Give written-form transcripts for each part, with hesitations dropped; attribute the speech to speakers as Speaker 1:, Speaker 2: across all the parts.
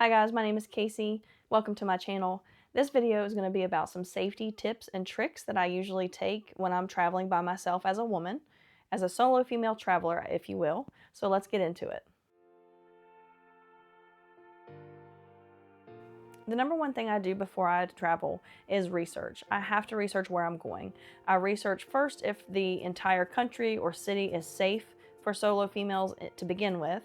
Speaker 1: Hi guys, my name is Casey. Welcome to my channel. This video is going to be about some safety tips and tricks that I usually take when I'm traveling by myself as a woman, as a solo female traveler, if you will. So let's get into it. The number one thing I do before I travel is research. I have to research where I'm going. I research first if the entire country or city is safe for solo females to begin with.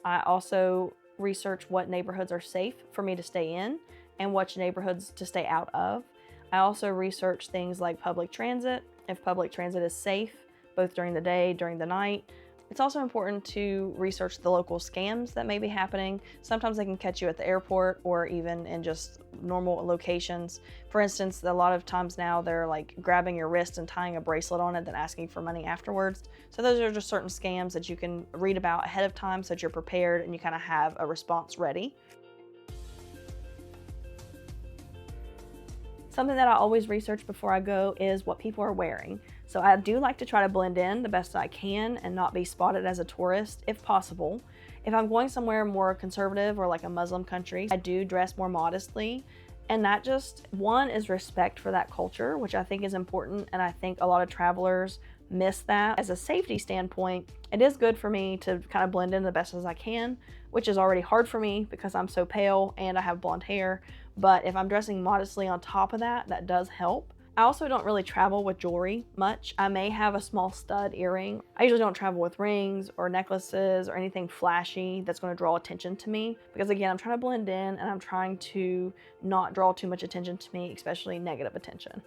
Speaker 1: I also research what neighborhoods are safe for me to stay in and which neighborhoods to stay out of. I also research things like public transit, if public transit is safe, both during the day, during the night. It's also important to research the local scams that may be happening. Sometimes they can catch you at the airport or even in just normal locations. For instance, a lot of times now they're like grabbing your wrist and tying a bracelet on it, then asking for money afterwards. So those are just certain scams that you can read about ahead of time so that you're prepared and you kind of have a response ready. Something that I always research before I go is what people are wearing. So I do like to try to blend in the best I can and not be spotted as a tourist if possible. If I'm going somewhere more conservative or like a Muslim country, I do dress more modestly. And that just, one, is respect for that culture, which I think is important. And I think a lot of travelers miss that. As a safety standpoint, it is good for me to kind of blend in the best as I can, which is already hard for me because I'm so pale and I have blonde hair. But if I'm dressing modestly on top of that, that does help. I also don't really travel with jewelry much. I may have a small stud earring. I usually don't travel with rings or necklaces or anything flashy that's going to draw attention to me because again, I'm trying to blend in and I'm trying to not draw too much attention to me, especially negative attention.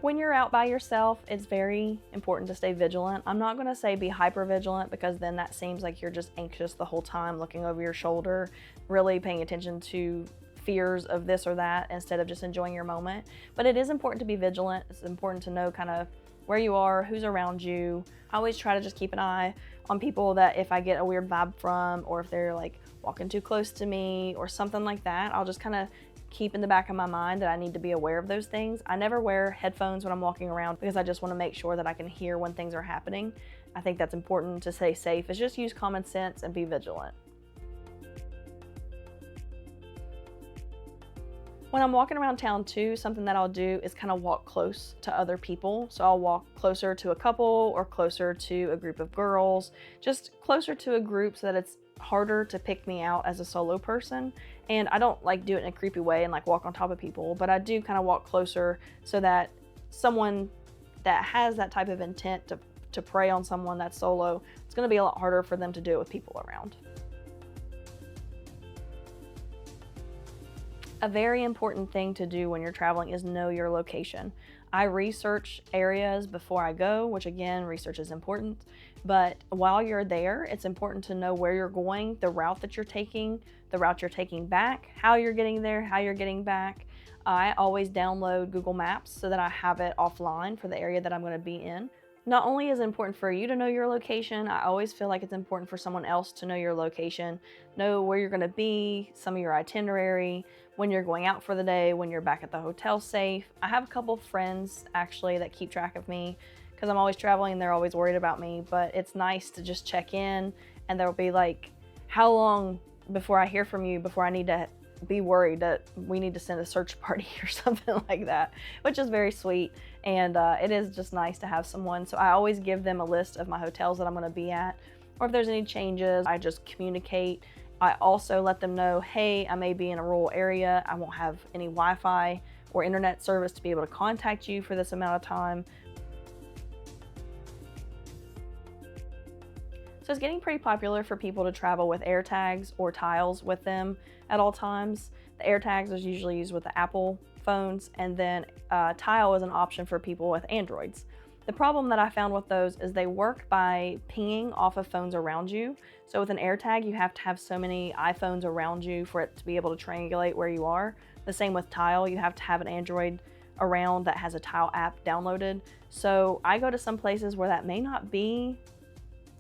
Speaker 1: When you're out by yourself, it's very important to stay vigilant. I'm not gonna say be hyper vigilant because then that seems like you're just anxious the whole time, looking over your shoulder, really paying attention to fears of this or that instead of just enjoying your moment. But it is important to be vigilant. It's important to know kind of where you are, who's around you. I always try to just keep an eye on people that if I get a weird vibe from, or if they're like walking too close to me or something like that, I'll just kind of keep in the back of my mind that I need to be aware of those things. I never wear headphones when I'm walking around because I just want to make sure that I can hear when things are happening. I think that's important to stay safe, is just use common sense and be vigilant. When I'm walking around town too, something that I'll do is kind of walk close to other people. So I'll walk closer to a couple or closer to a group of girls, just closer to a group so that it's harder to pick me out as a solo person. And I don't like do it in a creepy way and like walk on top of people, but I do kind of walk closer so that someone that has that type of intent to prey on someone that's solo, it's going to be a lot harder for them to do it with people around. A very important thing to do when you're traveling is know your location. I research areas before I go, which again, research is important. But while you're there, it's important to know where you're going, the route that you're taking, the route you're taking back, how you're getting there, how you're getting back. I always download Google Maps so that I have it offline for the area that I'm going to be in. Not only is it important for you to know your location, I always feel like it's important for someone else to know your location, know where you're going to be, some of your itinerary, when you're going out for the day, when you're back at the hotel safe. I have a couple friends actually that keep track of me because I'm always traveling and they're always worried about me, but it's nice to just check in and they'll be like, how long before I hear from you before I need to be worried that we need to send a search party or something like that, which is very sweet. And it is just nice to have someone. So I always give them a list of my hotels that I'm going to be at, or if there's any changes, I just communicate. I also let them know, hey, I may be in a rural area. I won't have any Wi-Fi or internet service to be able to contact you for this amount of time. So it's getting pretty popular for people to travel with AirTags or Tiles with them at all times. The AirTags is usually used with the Apple phones, and then Tile is an option for people with Androids. The problem that I found with those is they work by pinging off of phones around you. So with an AirTag, you have to have so many iPhones around you for it to be able to triangulate where you are. The same with Tile, you have to have an Android around that has a Tile app downloaded. So I go to some places where that may not be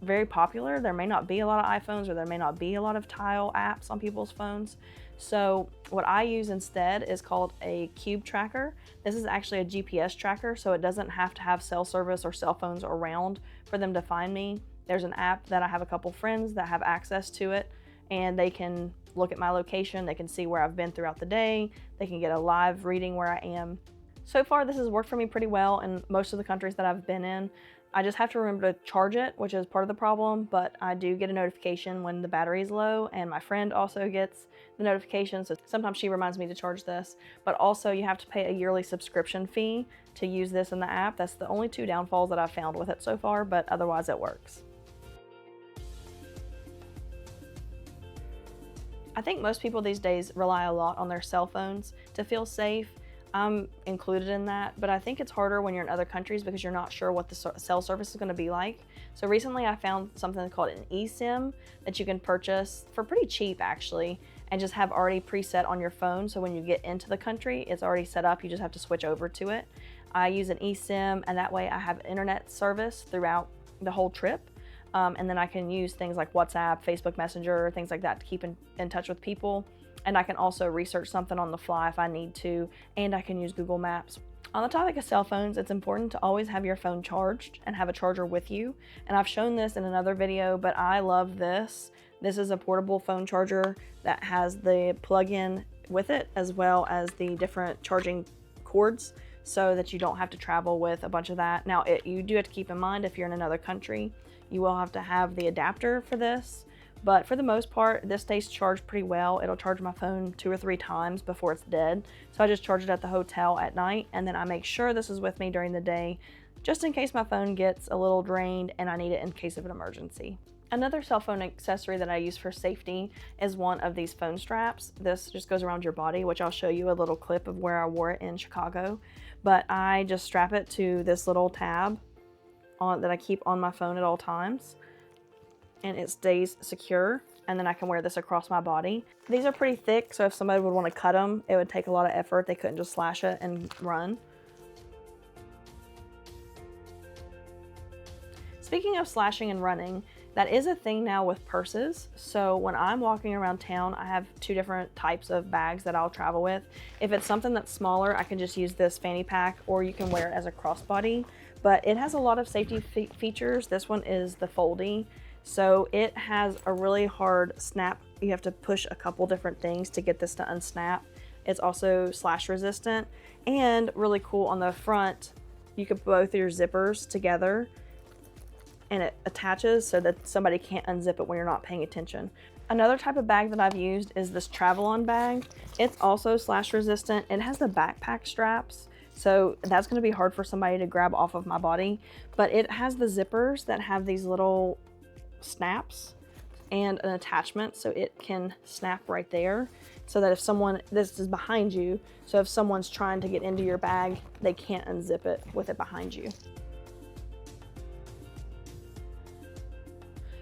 Speaker 1: very popular. There may not be a lot of iPhones, or there may not be a lot of Tile apps on people's phones. So what I use instead is called a Cube Tracker. This is actually a GPS tracker, so it doesn't have to have cell service or cell phones around for them to find me. There's an app that I have a couple friends that have access to it, and they can look at my location, they can see where I've been throughout the day, they can get a live reading where I am. So far, this has worked for me pretty well in most of the countries that I've been in. I just have to remember to charge it, which is part of the problem, but I do get a notification when the battery is low, and my friend also gets the notification, so sometimes she reminds me to charge this. But also, you have to pay a yearly subscription fee to use this in the app. That's the only two downfalls that I've found with it so far, but otherwise it works. I think most people these days rely a lot on their cell phones to feel safe. I'm included in that, but I think it's harder when you're in other countries because you're not sure what the cell service is going to be like. So recently I found something called an eSIM that you can purchase for pretty cheap actually, and just have already preset on your phone. So when you get into the country, it's already set up. You just have to switch over to it. I use an eSIM, and that way I have internet service throughout the whole trip. And then I can use things like WhatsApp, Facebook Messenger, things like that to keep in touch with people. And I can also research something on the fly if I need to, and I can use Google Maps. On the topic of cell phones, it's important to always have your phone charged and have a charger with you. And I've shown this in another video, but I love this. This is a portable phone charger that has the plug-in with it, as well as the different charging cords, so that you don't have to travel with a bunch of that. Now, you do have to keep in mind if you're in another country, you will have to have the adapter for this. But for the most part, this stays charged pretty well. It'll charge my phone 2 or 3 times before it's dead. So I just charge it at the hotel at night, and then I make sure this is with me during the day, just in case my phone gets a little drained and I need it in case of an emergency. Another cell phone accessory that I use for safety is one of these phone straps. This just goes around your body, which I'll show you a little clip of where I wore it in Chicago. But I just strap it to this little tab that I keep on my phone at all times, and it stays secure, and then I can wear this across my body. These are pretty thick, so if somebody would want to cut them, it would take a lot of effort. They couldn't just slash it and run. Speaking of slashing and running, that is a thing now with purses. So when I'm walking around town, I have 2 different types of bags that I'll travel with. If it's something that's smaller, I can just use this fanny pack, or you can wear it as a crossbody. But it has a lot of safety features. This one is the foldy. So it has a really hard snap. You have to push a couple different things to get this to unsnap. It's also slash resistant, and really cool on the front, you could put both your zippers together and it attaches so that somebody can't unzip it when you're not paying attention. Another type of bag that I've used is this Travel-On bag. It's also slash resistant. It has the backpack straps, so that's going to be hard for somebody to grab off of my body, but it has the zippers that have these little snaps and an attachment, so it can snap right there, so that if someone, this is behind you, so if someone's trying to get into your bag, they can't unzip it with it behind you.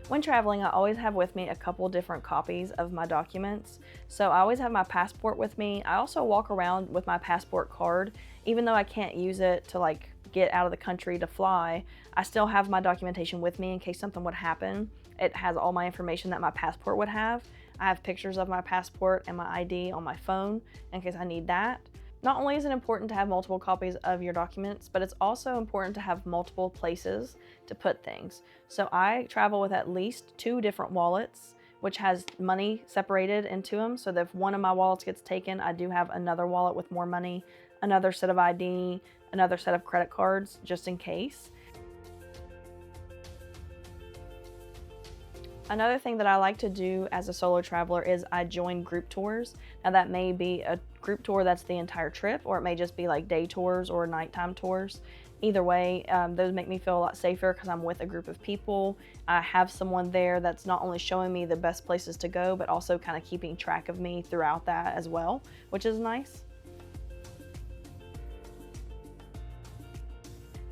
Speaker 1: When traveling, I always have with me a couple different copies of my documents. So I always have my passport with me. I also walk around with my passport card. Even though I can't use it to like get out of the country to fly, I still have my documentation with me in case something would happen. It has all my information that my passport would have. I have pictures of my passport and my ID on my phone in case I need that. Not only is it important to have multiple copies of your documents, but it's also important to have multiple places to put things. So I travel with at least 2 different wallets, which has money separated into them, so that if one of my wallets gets taken, I do have another wallet with more money, another set of ID, another set of credit cards, just in case. Another thing that I like to do as a solo traveler is I join group tours. Now that may be a group tour that's the entire trip, or it may just be like day tours or nighttime tours. Either way, those make me feel a lot safer because I'm with a group of people. I have someone there that's not only showing me the best places to go, but also kind of keeping track of me throughout that as well, which is nice.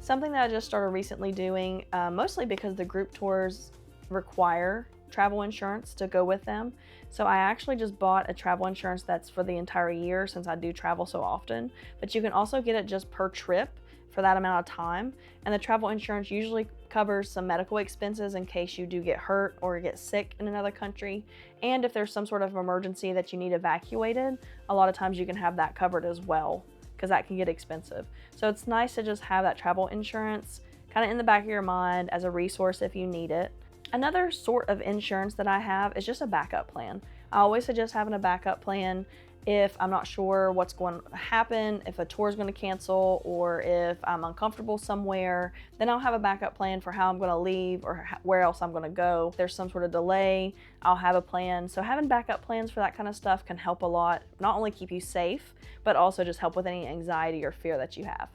Speaker 1: Something that I just started recently doing, mostly because the group tours require travel insurance to go with them. So I actually just bought a travel insurance that's for the entire year, since I do travel so often, but you can also get it just per trip for that amount of time. And the travel insurance usually covers some medical expenses in case you do get hurt or get sick in another country. And if there's some sort of emergency that you need evacuated, a lot of times you can have that covered as well, because that can get expensive. So it's nice to just have that travel insurance kind of in the back of your mind as a resource if you need it. Another sort of insurance that I have is just a backup plan. I always suggest having a backup plan if I'm not sure what's going to happen, if a tour is going to cancel, or if I'm uncomfortable somewhere, then I'll have a backup plan for how I'm going to leave or where else I'm going to go. If there's some sort of delay, I'll have a plan. So having backup plans for that kind of stuff can help a lot, not only keep you safe, but also just help with any anxiety or fear that you have.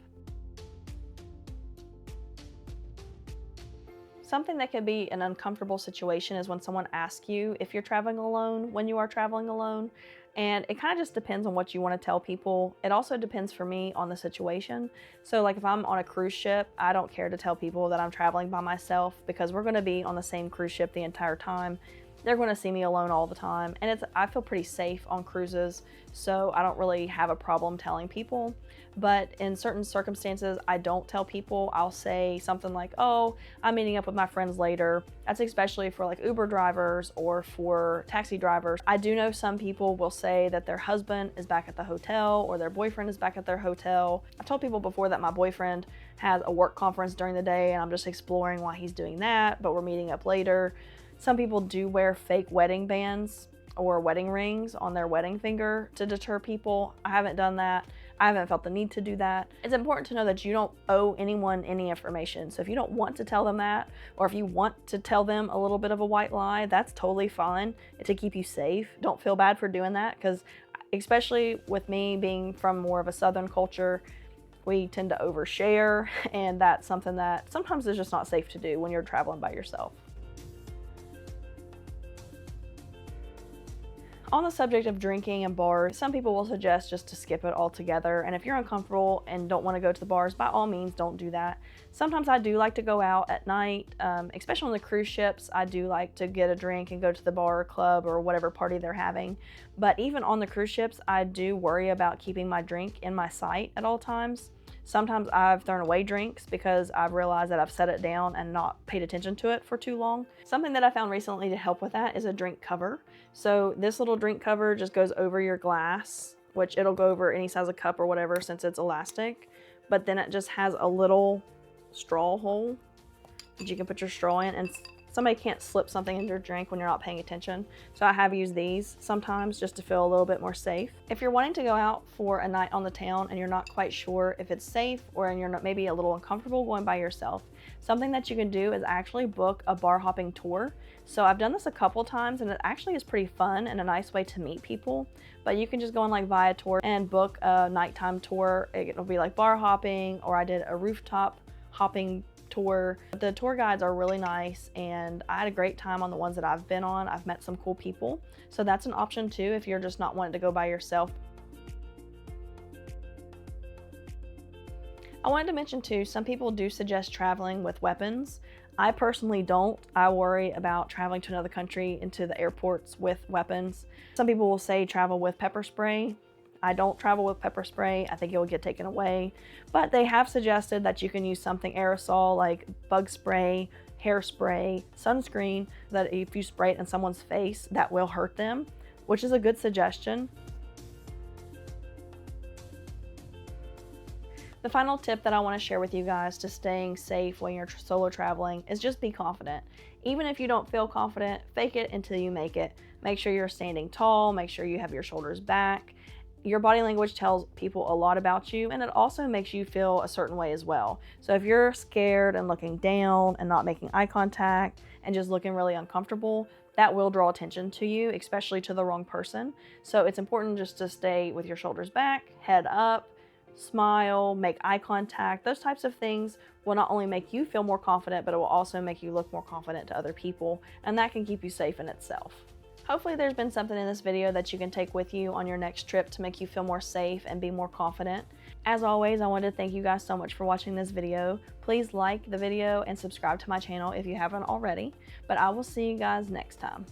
Speaker 1: Something that could be an uncomfortable situation is when someone asks you if you're traveling alone when you are traveling alone. And it kind of just depends on what you want to tell people. It also depends for me on the situation. So like if I'm on a cruise ship, I don't care to tell people that I'm traveling by myself because we're going to be on the same cruise ship the entire time. They're going to see me alone all the time, and I feel pretty safe on cruises, so I don't really have a problem telling people. But in certain circumstances, I don't tell people. I'll say something like, oh, I'm meeting up with my friends later. That's especially for like Uber drivers or for taxi drivers. I do know some people will say that their husband is back at the hotel or their boyfriend is back at their hotel. I've told people before that my boyfriend has a work conference during the day and I'm just exploring why he's doing that, but we're meeting up later. Some people do wear fake wedding bands or wedding rings on their wedding finger to deter people. I haven't done that. I haven't felt the need to do that. It's important to know that you don't owe anyone any information. So if you don't want to tell them that, or if you want to tell them a little bit of a white lie, that's totally fine to keep you safe. Don't feel bad for doing that, because especially with me being from more of a Southern culture, we tend to overshare, and that's something that sometimes is just not safe to do when you're traveling by yourself. On the subject of drinking and bars, some people will suggest just to skip it altogether. And if you're uncomfortable and don't want to go to the bars, by all means, don't do that. Sometimes I do like to go out at night, especially on the cruise ships. I do like to get a drink and go to the bar or club or whatever party they're having. But even on the cruise ships, I do worry about keeping my drink in my sight at all times. Sometimes I've thrown away drinks because I've realized that I've set it down and not paid attention to it for too long. Something that I found recently to help with that is a drink cover. So this little drink cover just goes over your glass, which it'll go over any size of cup or whatever since it's elastic. But then it just has a little straw hole that you can put your straw in, and somebody can't slip something in your drink when you're not paying attention. So I have used these sometimes just to feel a little bit more safe. If you're wanting to go out for a night on the town and you're not quite sure if it's safe, or you're not, maybe a little uncomfortable going by yourself, something that you can do is actually book a bar hopping tour. So I've done this a couple times and it actually is pretty fun and a nice way to meet people. But you can just go on like Viator and book a nighttime tour. It'll be like bar hopping, or I did a rooftop hopping tour. The tour guides are really nice and I had a great time on the ones that I've been on. I've met some cool people. So that's an option too if you're just not wanting to go by yourself. I wanted to mention too, some people do suggest traveling with weapons. I personally don't. I worry about traveling to another country into the airports with weapons. Some people will say travel with pepper spray. I don't travel with pepper spray. I think it will get taken away. But they have suggested that you can use something aerosol like bug spray, hairspray, sunscreen, that if you spray it in someone's face, that will hurt them, which is a good suggestion. The final tip that I want to share with you guys to staying safe when you're solo traveling is just be confident. Even if you don't feel confident, fake it until you make it. Make sure you're standing tall, make sure you have your shoulders back. Your body language tells people a lot about you, and it also makes you feel a certain way as well. So if you're scared and looking down and not making eye contact and just looking really uncomfortable, that will draw attention to you, especially to the wrong person. So it's important just to stay with your shoulders back, head up, smile, make eye contact. Those types of things will not only make you feel more confident, but it will also make you look more confident to other people, and that can keep you safe in itself. Hopefully there's been something in this video that you can take with you on your next trip to make you feel more safe and be more confident. As always, I want to thank you guys so much for watching this video. Please like the video and subscribe to my channel if you haven't already, but I will see you guys next time.